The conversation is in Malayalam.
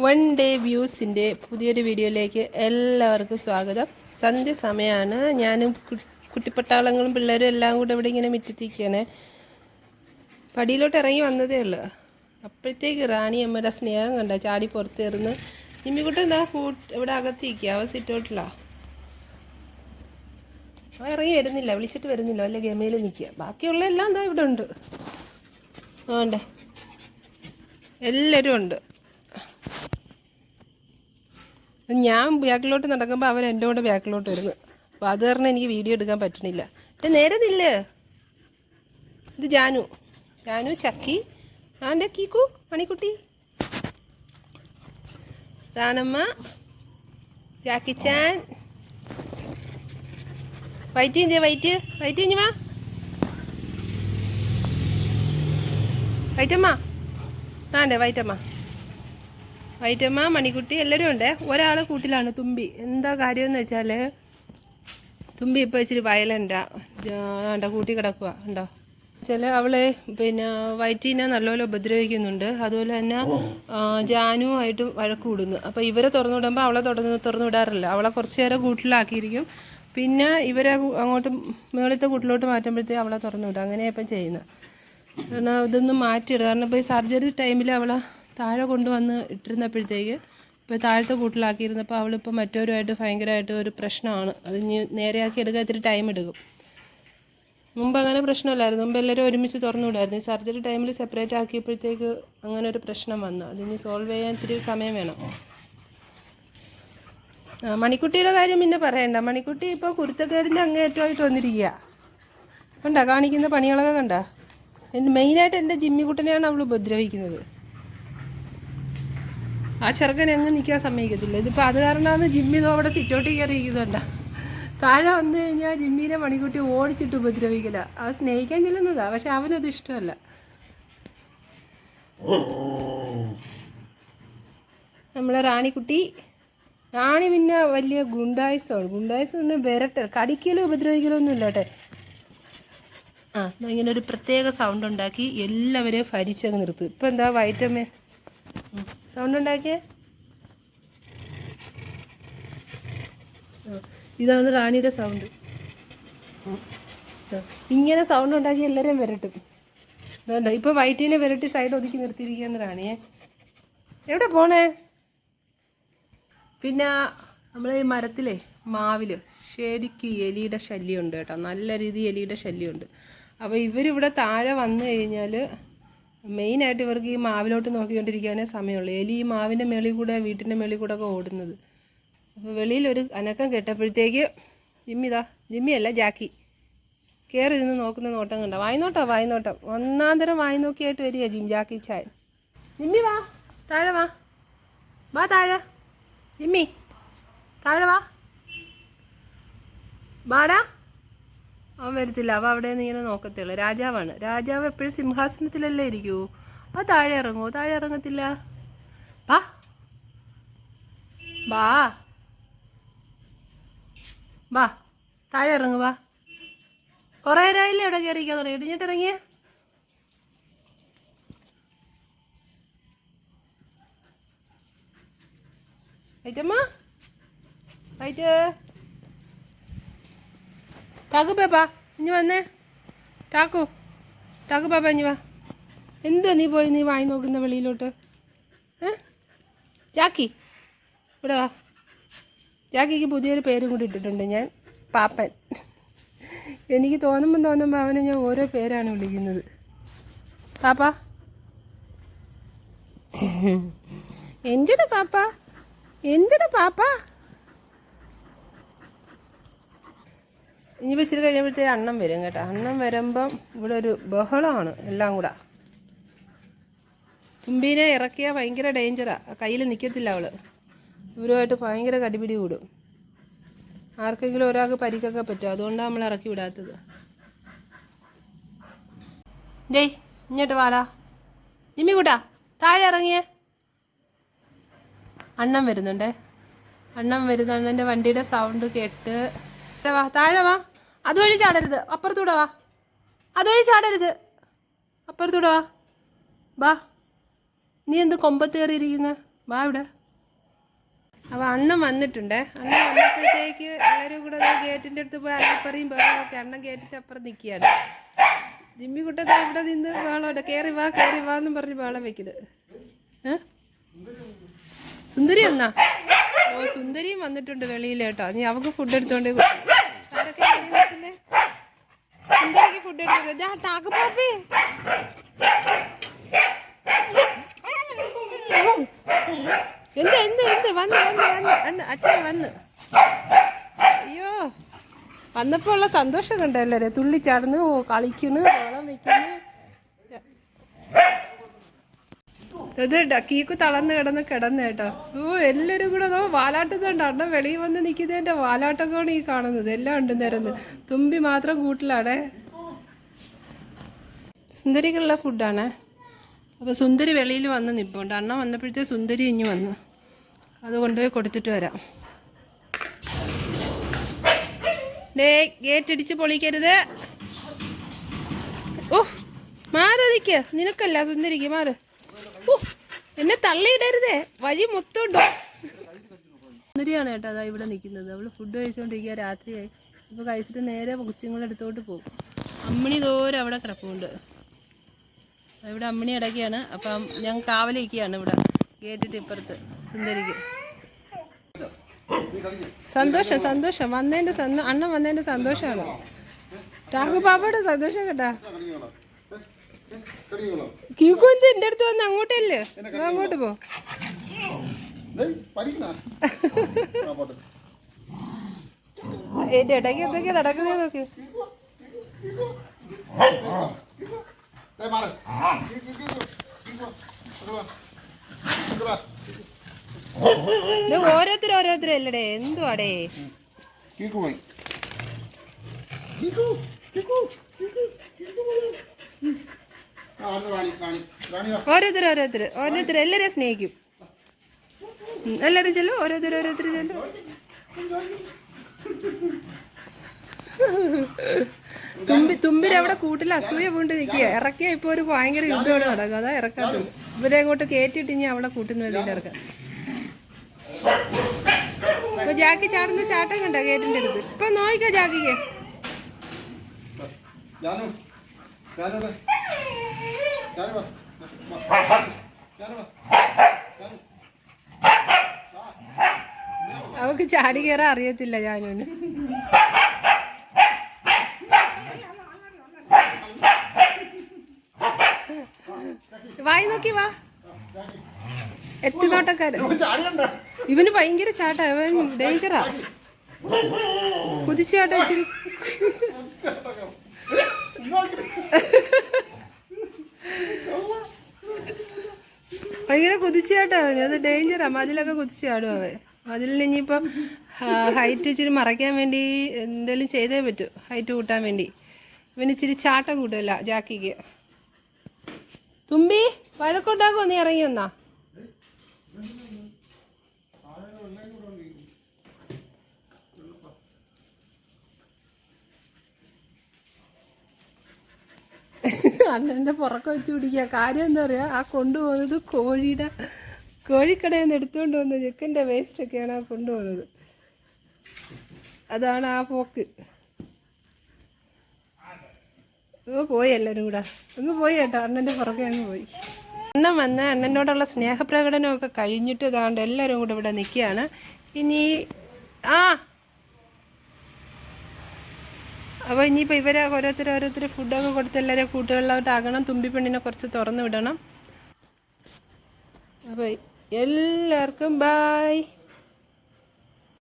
വൺ ഡേ വ്യൂസിൻ്റെ പുതിയൊരു വീഡിയോയിലേക്ക് എല്ലാവർക്കും സ്വാഗതം. സന്ധ്യ സമയമാണ്. ഞാനും കുട്ടിപ്പട്ടാളങ്ങളും പിള്ളേരും എല്ലാം കൂടെ ഇവിടെ ഇങ്ങനെ മുറ്റത്തിരിക്കുകയാണ്. പടിയിലോട്ട് ഇറങ്ങി വന്നതേ ഉള്ളൂ. അപ്പോഴത്തേക്ക് റാണി അമ്മയുടെ സ്നേഹം കണ്ട ചാടി പുറത്തേറുന്ന്. നിമ്മിക്കുട്ടി എന്താ ഇവിടെ അകത്തിരിക്കുക, അവ സിറ്റൗട്ടിലാ. അവ ഇറങ്ങി വരുന്നില്ല, വിളിച്ചിട്ട് വരുന്നില്ല, വല്ല ഗമയിൽ നിൽക്കുക. ബാക്കിയുള്ള എല്ലാം എന്താ ഇവിടെ ഉണ്ട്. വേണ്ടേ, എല്ലാവരും ഉണ്ട്. ഞാൻ ബാക്കിലോട്ട് നടക്കുമ്പോൾ അവൻ എൻ്റെ കൂടെ ബാക്കിലോട്ട് വരുന്നു. അപ്പോൾ അത് കാരണം എനിക്ക് വീഡിയോ എടുക്കാൻ പറ്റണില്ല. നേരെ നില്ല്. ഇത് ജാനു, ചക്കി, ആൻ്റെ കീക്കു, മണിക്കുട്ടി, റാണമ്മ, ജാക്കിച്ചാൻ, വൈറ്റ് ഇഞ്ഞി വാ, വൈറ്റമ്മ, ആൻ്റെ വൈറ്റമ്മ, മണിക്കുട്ടി എല്ലാവരും ഉണ്ട്. ഒരാൾ കൂട്ടിലാണ്, തുമ്പി. എന്താ കാര്യമെന്ന് വെച്ചാൽ തുമ്പി ഇപ്പോൾ ഇച്ചിരി വയലൻ്റാ, കൂട്ടി കിടക്കുക ഉണ്ടോ വെച്ചാൽ അവളെ പിന്നെ വയറ്റീനെ നല്ലപോലെ ഉപദ്രവിക്കുന്നുണ്ട്. അതുപോലെ തന്നെ ജാനുവായിട്ടും വഴക്ക് കൂടുന്നു. അപ്പോൾ ഇവരെ തുറന്നു വിടുമ്പോൾ അവളെ തുറന്നു വിടാറില്ല. അവളെ കുറച്ച് നേരം കൂട്ടിലാക്കിയിരിക്കും. പിന്നെ ഇവരെ അങ്ങോട്ട് മുകളിലത്തെ കൂട്ടിലോട്ട് മാറ്റുമ്പോഴത്തേക്ക് അവളെ തുറന്നു വിടുക. അങ്ങനെയാണ് ഇപ്പം ചെയ്യുന്നത്. കാരണം ഇതൊന്നും മാറ്റിയിടുക. കാരണം ഇപ്പോൾ ഈ സർജറി ടൈമിൽ അവളെ താഴെ കൊണ്ടുവന്ന് ഇട്ടിരുന്നപ്പോഴത്തേക്ക് ഇപ്പോൾ താഴത്തെ കൂട്ടിലാക്കിയിരുന്നപ്പോൾ അവളിപ്പോൾ മറ്റവരുമായിട്ട് ഭയങ്കരമായിട്ട് ഒരു പ്രശ്നമാണ്. അത് ഇനി നേരെയാക്കി എടുക്കാൻ ഇത്തിരി ടൈം എടുക്കും. മുമ്പ് അങ്ങനെ പ്രശ്നമില്ലായിരുന്നു. മുമ്പ് എല്ലാവരും ഒരുമിച്ച് തുറന്നു വിടായിരുന്നു. ഈ സർജറി ടൈമിൽ സെപ്പറേറ്റ് ആക്കിയപ്പോഴത്തേക്ക് അങ്ങനെ ഒരു പ്രശ്നം വന്നു. അതിനി സോൾവ് ചെയ്യാൻ ഇത്തിരി സമയം വേണം. മണിക്കുട്ടിയുടെ കാര്യം പിന്നെ പറയണ്ട. മണിക്കുട്ടി ഇപ്പോൾ കുരുത്തക്കേടിൻ്റെ അങ്ങേയറ്റമായിട്ട് വന്നിരിക്കുക. കണ്ടാ കാണിക്കുന്ന പണികളൊക്കെ കണ്ടാ. മെയിനായിട്ട് എൻ്റെ ജിമ്മിക്കുട്ടനെയാണ് അവൾ ഉപദ്രവിക്കുന്നത്. ആ ചെറുക്കൻ അങ്ങ് നിൽക്കാൻ സമ്മതിക്കത്തില്ല. ഇതിപ്പോൾ അത് കാരണമാണ് ജിമ്മിതോ അവിടെ സിറ്റൗട്ടിൽ കയറിയിരിക്കുന്നുണ്ട. താഴെ വന്നു കഴിഞ്ഞാൽ ജിമ്മിനെ മണിക്കുട്ടി ഓടിച്ചിട്ട് ഉപദ്രവിക്കില്ല. അത് സ്നേഹിക്കാൻ ചെല്ലുന്നതാണ്, പക്ഷെ അവനത് ഇഷ്ടമല്ല. നമ്മളെ റാണി പിന്നെ വലിയ ഗുണ്ടായുസമാണ്. ഗുണ്ടായുസം തന്നെ വിരട്ടെ, കടിക്കലോ ഉപദ്രവിക്കലോ ഒന്നും ഇല്ല കേട്ടെ. ഇങ്ങനെ ഒരു പ്രത്യേക സൗണ്ട് ഉണ്ടാക്കി എല്ലാവരെയും ഭരിച്ചങ്ങ് നിർത്തും. ഇപ്പം എന്താ വൈറ്റമ്മേ സൗണ്ട് ഉണ്ടാക്കിയേ? ഇതാണ് റാണിയുടെ സൗണ്ട്. ഇങ്ങനെ സൗണ്ട് ഉണ്ടാക്കി എല്ലാവരെയും വിരട്ടും. എന്താ ഇപ്പോൾ വൈറ്റിനെ വിരട്ടി സൈഡ് ഒതുക്കി നിർത്തിയിരിക്കുകയാണ് റാണിയെ. എവിടെ പോണേ? പിന്നെ നമ്മൾ ഈ മരത്തിലെ മാവിൽ ശരിക്കും എലിയുടെ ശല്യമുണ്ട് കേട്ടോ. നല്ല രീതിയിൽ എലിയുടെ ശല്യമുണ്ട്. അപ്പോൾ ഇവരിവിടെ താഴെ വന്നു കഴിഞ്ഞാൽ മെയിനായിട്ട് ഇവർക്ക് ഈ മാവിലോട്ട് നോക്കിക്കൊണ്ടിരിക്കാനേ സമയമുള്ളൂ. എലി ഈ മാവിൻ്റെ മേളിൽ കൂടെ, വീട്ടിൻ്റെ മേളിൽ കൂടെ ഒക്കെ ഓടുന്നത്. അപ്പോൾ വെളിയിലൊരു അനക്കം കേട്ടപ്പോഴത്തേക്ക് ജിമ്മിയല്ല ജാക്കി കയറി നിന്ന് നോക്കുന്ന നോട്ടം കണ്ട. വായ്നോട്ടം ഒന്നാം തരം വായ്നോക്കിയായിട്ട് വരിക ജാക്കി ചാൻ. ജിമ്മി വാ, താഴെ വാ താഴെ. ജിമ്മി താഴെ വാടാ. അവൻ വരത്തില്ല. അവ അവിടെ നിന്ന് ഇങ്ങനെ നോക്കത്തുള്ളൂ. രാജാവാണ്. രാജാവ് എപ്പോഴും സിംഹാസനത്തിലല്ലേ ഇരിക്കൂ. അപ്പോൾ താഴെ ഇറങ്ങത്തില്ല. വാ താഴെ വാ. കുറേ നേരമായില്ലേ ഇവിടെ കയറിയിരിക്കാൻ തുടങ്ങി. ഇടിഞ്ഞിട്ട് ഇറങ്ങിയ ടാക്കു പാപ്പ ഇനി വന്നേ. ടാക്കു പാപ്പ ഇനി വാ. എന്താ നീ വായി നോക്കുന്ന വെളിയിലോട്ട്? ജാക്കി ഇവിടെ വാ. ജാക്കിക്ക് പുതിയൊരു പേരും കൂടി ഇട്ടിട്ടുണ്ട് ഞാൻ, പാപ്പൻ. എനിക്ക് തോന്നുമ്പോൾ അവനെ ഞാൻ ഓരോ പേരാണ് വിളിക്കുന്നത്. പാപ്പ, എന്തിനാ പാപ്പ. ഇനി വെച്ചിട്ട് കഴിയുമ്പോഴത്തേക്ക് അണ്ണം വരും കേട്ടോ. അണ്ണം വരുമ്പം ഇവിടെ ഒരു ബഹളമാണ് എല്ലാം കൂടെ. തുമ്പീനെ ഇറക്കിയാൽ ഭയങ്കര ഡേഞ്ചറാണ്. കയ്യിൽ നിൽക്കത്തില്ല അവൾ. ഇവരുമായിട്ട് ഭയങ്കര കടിപിടി കൂടും. ആർക്കെങ്കിലും ഒരാൾക്ക് പരിക്കൊക്കെ പറ്റും. അതുകൊണ്ടാണ് നമ്മൾ ഇറക്കി വിടാത്തത്. ഇങ്ങോട്ട് വാടാ ജിമ്മി കൂട്ടാ. താഴെ ഇറങ്ങിയേ. അണ്ണം വരുന്നുണ്ടേ. അണ്ണൻ്റെ വണ്ടിയുടെ സൗണ്ട് കേട്ട് താഴെ വാ. അതുവഴി ചാടരുത്, അപ്പുറത്തൂടെ വാ. അപ്പുറത്തൂടെ വാ. നീ എന്ത് കൊമ്പത്ത് കയറിയിരിക്കുന്നത്? വാ ഇവിടെ. അപ്പോൾ അണ്ണൻ വന്നിട്ടുണ്ടേ. അണ്ണൻ വന്നപ്പോഴത്തേക്ക് എല്ലാവരും കൂടെ ഗേറ്റിൻ്റെ അടുത്ത് പോയി അണ്ണപ്പറിയും ബഹളമൊക്കെ. അണ്ണൻ ഗേറ്റിൻ്റെ അപ്പുറം നിൽക്കുകയാണ്. ജിമ്മി കുട്ടത്തെ ഇവിടെ നിന്ന് ബഹളമുണ്ട്. കയറി വാ എന്നും പറഞ്ഞ് ബഹളം വെക്കുന്നത്. സുന്ദരി എന്നാ? ഓ, സുന്ദരിയും വന്നിട്ടുണ്ട് വെളിയിൽ കേട്ടോ. നീ അവൾക്ക് ഫുഡ് എടുത്തോണ്ട് ആരൊക്കെ സുന്ദരിക്ക് ഫുഡ് എടുത്തു. പാപ്പി എന്ത് വന്ന് അച്ഛൻ വന്ന്. അയ്യോ, വന്നപ്പോൾ ഉള്ള സന്തോഷം കണ്ടോ എല്ലാവരും. തുള്ളിച്ചാടുന്നു, കളിക്കുന്നു, വെള്ളം വെക്കുന്നു. ഇത് ഡക്കീക്ക് തളർന്ന് കിടന്ന് കേട്ടോ. ഓ, എല്ലാവരും കൂടെ അതോ വാലാട്ടുന്നുണ്ട്. അണ്ണൻ വെളിയിൽ വന്ന് നിൽക്കുന്നതിൻ്റെ വാലാട്ടൊക്കെയാണ് ഈ കാണുന്നത്. എല്ലാം ഉണ്ട് നിരന്ന്. തുമ്പി മാത്രം കൂട്ടിലാണേ. സുന്ദരിക്കുള്ള ഫുഡാണേ. അപ്പോൾ സുന്ദരി വെളിയിൽ വന്ന് നിൽപ്പുണ്ട്. അണ്ണൻ വന്നപ്പോഴത്തെ സുന്ദരി ഇഞ്ഞ് വന്നു. അത് കൊണ്ടുപോയി കൊടുത്തിട്ട് വരാം. ഗേറ്റ് അടിച്ച് പൊളിക്കരുത്. ഓ, മാറിക്ക്. നിനക്കല്ല സുന്ദരിക്ക്, മാറ്. ഓ, എന്നെ തള്ളിയിടരുതേ. വഴി മൊത്തം ഡോഗ്സ്. സുന്ദരിയാണ് കേട്ടോ അതാ ഇവിടെ നിൽക്കുന്നത്. അവൾ ഫുഡ് കഴിച്ചുകൊണ്ടിരിക്കുക. രാത്രിയായി. ഇപ്പോൾ കഴിച്ചിട്ട് നേരെ കൊച്ചുങ്ങളെടുത്തോട്ട് പോകും. അമ്മിണി ദൂരം അവിടെ കിടപ്പുണ്ട്. ഇവിടെ അമ്മിണി ഇടയ്ക്കാണ്. അപ്പം ഞാൻ കാവലിരിക്കുകയാണ് ഇവിടെ ഗേറ്റിൻ്റെ ഇപ്പുറത്ത്. സുന്ദരിക്ക് സന്തോഷം വന്നതിൻ്റെ അണ്ണൻ വന്നതിൻ്റെ സന്തോഷമാണ്. ടാക്കു പാപ്പയുടെ സന്തോഷം കേട്ടാ. കീക്കു എന്ത് എൻ്റെ അടുത്ത് വന്ന് അങ്ങോട്ടല്ലേ? അങ്ങോട്ട് പോ. എൻ്റെ ഇടയ്ക്ക് എന്തൊക്കെയാ നടക്കുന്നത് നോക്ക്. ഓരോരുത്തരല്ലേ? എന്തുവാടേ? ഓരോരുത്തർ എല്ലാരെയും സ്നേഹിക്കും. എല്ലാരും ചെല്ലോ. ഓരോരുത്തർ ചെല്ലോ. തുമ്പിരവിടെ കൂട്ടിൽ അസൂയ വീണ്ട് നിൽക്കുക. ഇറക്കിയ ഇപ്പോൾ ഒരു ഭയങ്കര യുദ്ധമാണ് നടക്കുക. അതാ ഇറക്കാത്തത്. ഇവരെ അങ്ങോട്ട് കയറ്റിയിട്ട് ഇനി അവിടെ കൂട്ടുന്ന വേണ്ടിയിട്ട് ഇറക്കാം. ഇപ്പൊ ജാക്കി ചാടുന്ന ചാട്ടം കണ്ടോ ഗേറ്റിന്റെ അടുത്ത്? ഇപ്പൊ നോക്കിക്കോ ജാക്കിക്ക്. അവക്ക് ചാടി കയറാൻ അറിയത്തില്ല. ജാനുവിന് വായി നോക്കി വാ. എത്തിനോട്ടക്കാരൻ. ഇവന് ഭയങ്കര ചാട്ട. ഇവൻ ഡേഞ്ചറാ. കുതിച്ചാട്ട ഇച്ചിരി. ഭയങ്കര കുതിച്ചാട്ടോ അവന്. അത് ഡേഞ്ചറാ. മതിലൊക്കെ കുതിച്ചാടും അവൻ. മതിലിന് ഇനിയിപ്പം ഹൈറ്റ് ഇച്ചിരി മറയ്ക്കാൻ വേണ്ടി എന്തെങ്കിലും ചെയ്തേ പറ്റൂ. ഹൈറ്റ് കൂട്ടാൻ വേണ്ടി. ഇവന് ഇച്ചിരി ചാട്ടം കൂട്ടില്ല ജാക്കിക്ക്. തുമ്പി വഴക്കുണ്ടാക്കുമോ? നീ ഇറങ്ങി വന്നാ. അണ്ണൻ്റെ പുറക്കം വെച്ച് പിടിക്കുക. കാര്യം എന്താ പറയുക, ആ കൊണ്ടുപോകുന്നത് കോഴിക്കടയിൽ നിന്ന് എടുത്തുകൊണ്ട് പോകുന്നത് ചിക്കൻ്റെ വേസ്റ്റൊക്കെയാണ് ആ കൊണ്ടുപോകുന്നത്. അതാണ് ആ പോക്ക്. പോയി എല്ലാവരും കൂടെ അങ്ങ് പോയി കേട്ടോ. അണ്ണൻ്റെ പുറകെ അങ്ങ് പോയി. അണ്ണൻ വന്ന് അണ്ണനോടുള്ള സ്നേഹപ്രകടനമൊക്കെ കഴിഞ്ഞിട്ട് ഇതാണ്ട് എല്ലാവരും കൂടെ ഇവിടെ നിൽക്കുകയാണ്. ഇനി അപ്പോൾ ഇനിയിപ്പോൾ ഇവരെ ഓരോരുത്തർ ഫുഡൊക്കെ കൊടുത്ത് എല്ലാവരും കൂട്ടുകളിലോട്ടാകണം. തുമ്പിപ്പെണ്ണിനെ കുറച്ച് തുറന്നു വിടണം. അപ്പോൾ എല്ലാവർക്കും ബായ്.